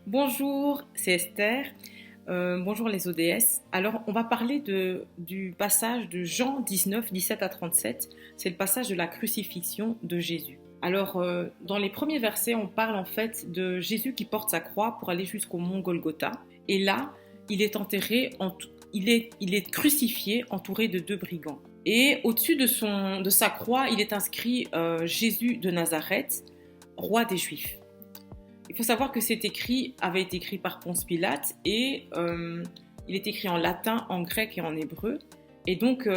Bonjour, c'est Esther. Bonjour les ODS. Alors, on va parler du passage de Jean 19, 17 à 37. C'est le passage de la crucifixion de Jésus. Alors, dans les premiers versets, on parle en fait de Jésus qui porte sa croix pour aller jusqu'au mont Golgotha. Et là, il est enterré, il est crucifié entouré de deux brigands. Et au-dessus de sa croix, il est inscrit Jésus de Nazareth, roi des Juifs. Il faut savoir que cet écrit avait été écrit par Ponce Pilate et il est écrit en latin, en grec et en hébreu. Et donc,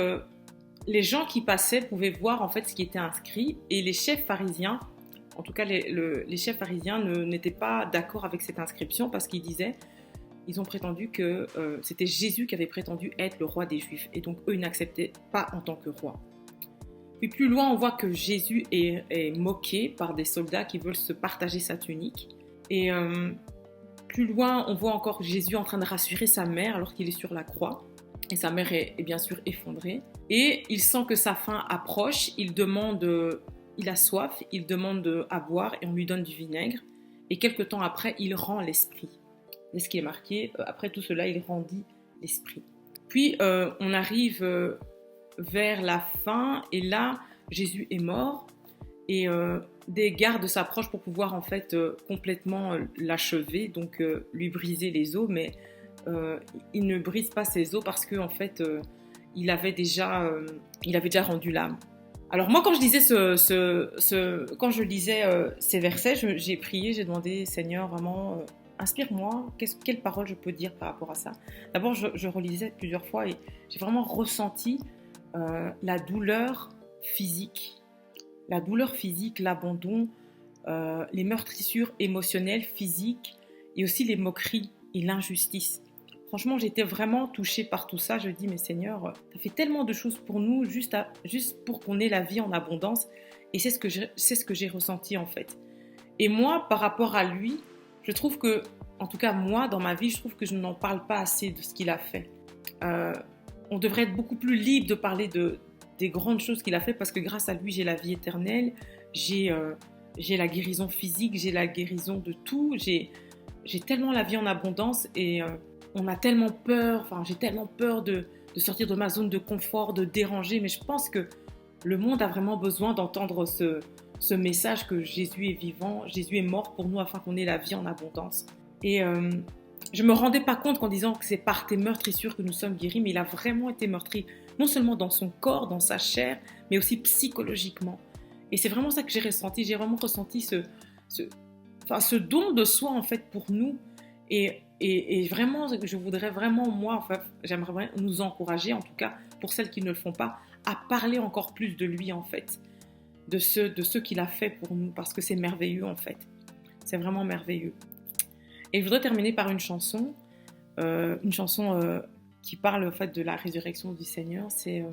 les gens qui passaient pouvaient voir en fait ce qui était inscrit et les chefs pharisiens, en tout cas les chefs pharisiens n'étaient pas d'accord avec cette inscription parce qu'ils disaient, ils ont prétendu que c'était Jésus qui avait prétendu être le roi des Juifs et donc eux ils n'acceptaient pas en tant que roi. Puis plus loin, on voit que Jésus est moqué par des soldats qui veulent se partager sa tunique. Et plus loin, on voit encore Jésus en train de rassurer sa mère alors qu'il est sur la croix. Et sa mère est bien sûr effondrée. Et il sent que sa fin approche. Il a soif, il demande à boire et on lui donne du vinaigre. Et quelque temps après, il rend l'esprit. C'est ce qui est marqué. Après tout cela, il rendit l'esprit. Puis on arrive vers la fin et là, Jésus est mort. Et des gardes s'approchent pour pouvoir en fait complètement l'achever, donc lui briser les os, mais il ne brise pas ses os parce que en fait il avait déjà rendu l'âme. Alors moi quand je disais quand je lisais ces versets, j'ai prié, j'ai demandé Seigneur vraiment inspire-moi, quelle parole je peux dire par rapport à ça. D'abord je relisais plusieurs fois et j'ai vraiment ressenti la douleur physique. La douleur physique, l'abandon, les meurtrissures émotionnelles, physiques et aussi les moqueries et l'injustice. Franchement, j'étais vraiment touchée par tout ça. Je dis, mais Seigneur, tu as fait tellement de choses pour nous, juste pour qu'on ait la vie en abondance. Et c'est ce que j'ai ressenti en fait. Et moi, par rapport à lui, je trouve que, en tout cas moi, dans ma vie, je trouve que je n'en parle pas assez de ce qu'il a fait. On devrait être beaucoup plus libre de parler des grandes choses qu'il a fait parce que grâce à lui j'ai la vie éternelle, j'ai la guérison physique, j'ai la guérison de tout, j'ai tellement la vie en abondance et on a tellement peur, enfin j'ai tellement peur de sortir de ma zone de confort, de déranger, mais je pense que le monde a vraiment besoin d'entendre ce message que Jésus est vivant, Jésus est mort pour nous afin qu'on ait la vie en abondance. Et je me rendais pas compte qu'en disant que c'est par tes meurtrissures que nous sommes guéris, mais il a vraiment été meurtri, non seulement dans son corps, dans sa chair, mais aussi psychologiquement. Et c'est vraiment ça que j'ai ressenti. J'ai vraiment ressenti ce don de soi en fait pour nous. Et vraiment, je voudrais vraiment, moi, enfin, j'aimerais nous encourager, en tout cas pour celles qui ne le font pas, à parler encore plus de lui en fait, de ce qu'il a fait pour nous, parce que c'est merveilleux en fait. C'est vraiment merveilleux. Et je voudrais terminer par une chanson qui parle en fait de la résurrection du Seigneur. C'est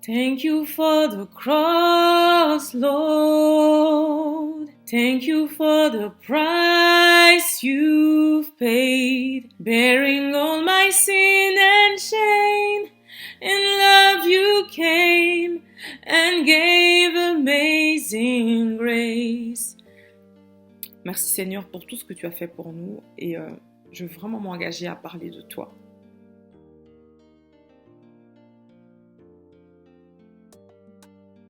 Thank you for the cross, Lord. Thank you for the price you've paid, bearing all my sin and shame. In love you came and gave amazing grace. Merci Seigneur pour tout ce que tu as fait pour nous et je veux vraiment m'engager à parler de toi.